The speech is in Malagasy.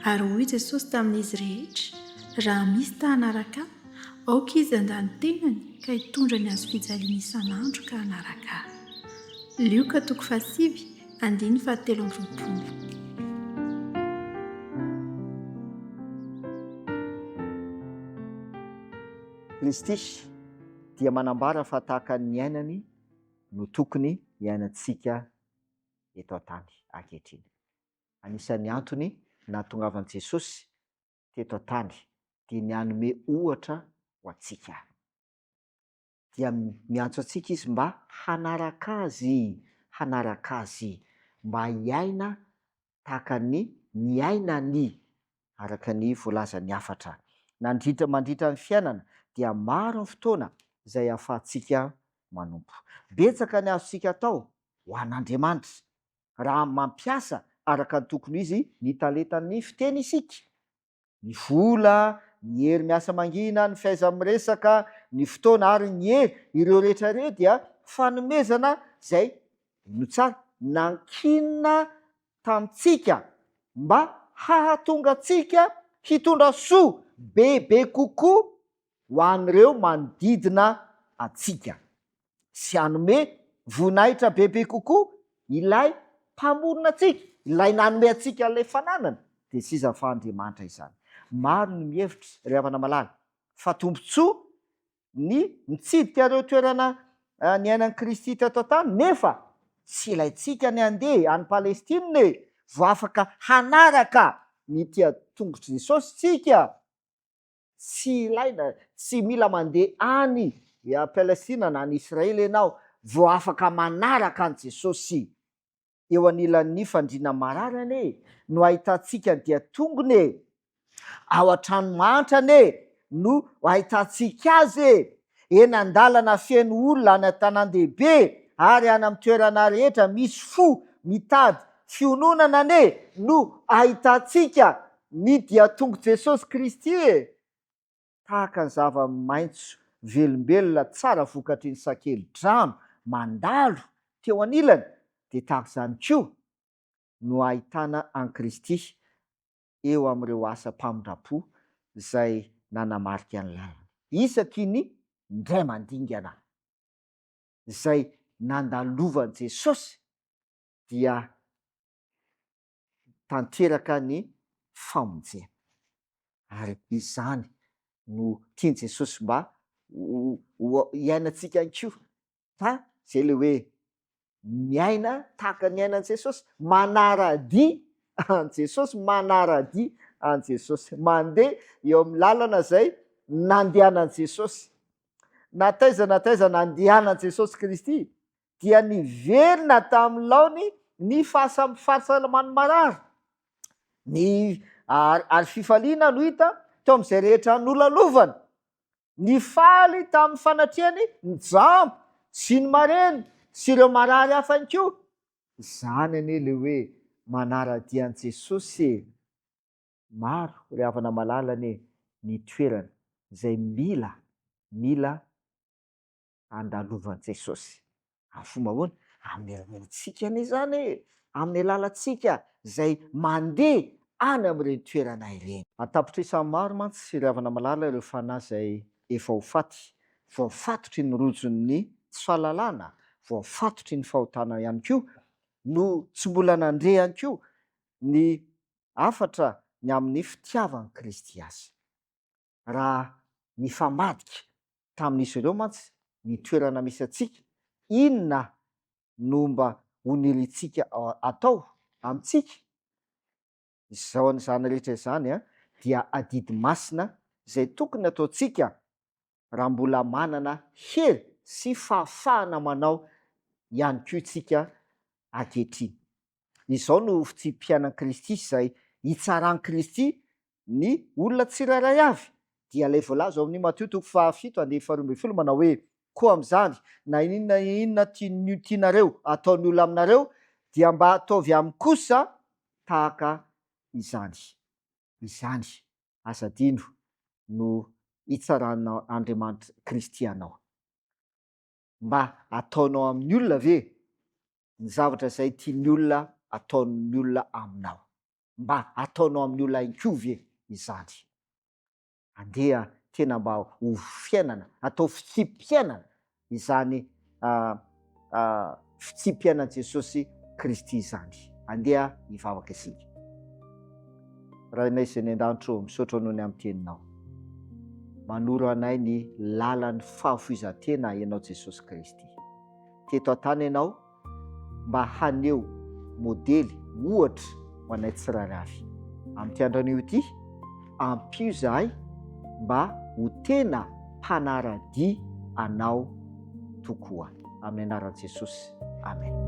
Ary hoy Jesosy tamin'izy rehetra, raha misy hanaraka, aoka izy handà tenany ka hitondra ny hazofijaliany isan'andro ka hanaraka. Lioka 7:7-20. Kristy dia manambara fa tahaka ny ainany no tokony hiainantsika eto an-tany ankehitriny. Anisan'ny antony nahatongavan'i Jesosy teto an-tany dia ny hanome ohatra ho antsika. Dia miantso antsika izy mba hanaraka azy, mba hiaina tahaka ny ainany araka ny voalazan'ny afatra. Mandritra ny fiainana dia maro ny fotoana izay ahafahantsika manompo. Betsaka ny azontsika atao ho an'Andriamanitra raha mampiasa araka ny tokony izy ny talentany fiteny isika. Ny vola, ny hery miasa mangina, ny fahaiza-miresaka, ny fotoana ary ny hery, ireo rehetra ireo dia fanomezana izay no tsara nankinina tamintsika mba hahatonga antsika hitondra soa bebe kokoa ho an'ireo manodidina antsika, sy hanome voninahitra bebe kokoa ilay mpamorona antsika, ilay nanome antsika ilay fananana, dia siza fa Andriamanitra izany. Maro ny mihevitra ry havana malala fa tombontsoa ny mitsidika ireo toerana ny ainan'i Kristy teto an-tany, nefa tsy ilayntsika ny handeha any Palestina vao afaka hanaraka ny tia tongotry Jesosy tsika. Tsy ilaina, tsy mila mandeha any Palestina na any Israely ianao vao afaka manaraka an' Jesosy. Eo anilan'ny fandriana mararany no ahitantsika ny dia tongony, ao an-tranomanitra no ahitantsika azy, eny an-dalana feno olona any an-tanan-dehibe ary any amin'ny toerana rehetra misy fo mitady fiononana no ahitantsika ny dia tongo Jesosy Kristy. Tahaka ny zava-maitso velombelona tsara vokatry ny sakeli-drano mandalo teo anilany, dia tahaka izany koa no ahitana an'i Kristy eo amin'ireo asa mpamindrapo izay nanamarika ny lalana. Isaky ny indray mandingana izay nandalovan'i Jesosy dia tanteraka ny famonjena, ary izany no tiany Jesosy mba hiainantsika koa. Fa zay le hoe miaina tahaka ny ainan'i Jesosy, manara-dia an' Jesosy, mandeha eo amin'ny lalana izay nandehanan'i Jesosy. Na taiza nandehanan'i Jesosy Kristy dia niverina tamin'ny laony ny fahasalamany marary, ny ary fifaliana no hita teo amin'izay rehetra nolalovana, ny faly tamin'ny fanatriany ny jambo sy ny mareny sy ireo marary hafa koa. Izany anie le hoe manara-dia an'i Jesosy. Maro ry havana malala ny toerana izay mila andalovan'i Jesosy. Amin'ny fomba ahoana? Amin'ny alalantsika izany, amin'ny alalantsika izay mandeha any amin'ireny toerana ireny. An-tapitrisany maro mantsy ry havana malala ireo fanahy izay efa ho faty, voafatotry ny rojon'ny tsy fahalalana, voafatotry ny fahotana ihany koa, no tsy mbola nandre ihany koa ny afatra ny amin'ny fitiavan'i Kristy azy. Raha ny famadika tamin'izy ireo mantsy ny toerana misy antsika, inona no mba honiritsika atao amintsika? Izao n'izany rehetra izany dia adidy masina izay tokony ataontsika raha mbola manana hery sy fahafahana manao ihany koa isika ankehitriny. Izao no fitsim-piainan'i Kristy izay hitsarany Kristy ny olona tsirairay avy. Dia ilay voalaza ao amin'ny Matteo 7:12 manao hoe, koa amin'izany na inona tianareo ataon'ny olona aminareo dia mba ataovy aminy kosa tahaka izany. Izany asa-dino no hitsaran'Andriamanitra Kristy anao. Mba ataonao amin'ny olona ve ny zavatra izay tian'ny olona ataon'ny olona aminao? mba ataonao amin'ny olona inko ve izany. Andeha tena mba ho fiainana, atao fitsim-piainana izany fitsim-piainan' Jesosy Kristy izany. Andeha hivavaka isika. Raha inay izay ny an-danitro, misaotra noho ny amin'ny teninao. Manoro anay ny lalan'ny fahafoizan-tena ianao Jesosy Kristy. Teto an-tany ianao mba haneo modely ohatra ho anay tsirairay avy. Amin'ity andron'io ity, ampio zahay mba ho tena mpanara-dia anao tokoa. Amin'ny anaran'i Jesosy. Amen.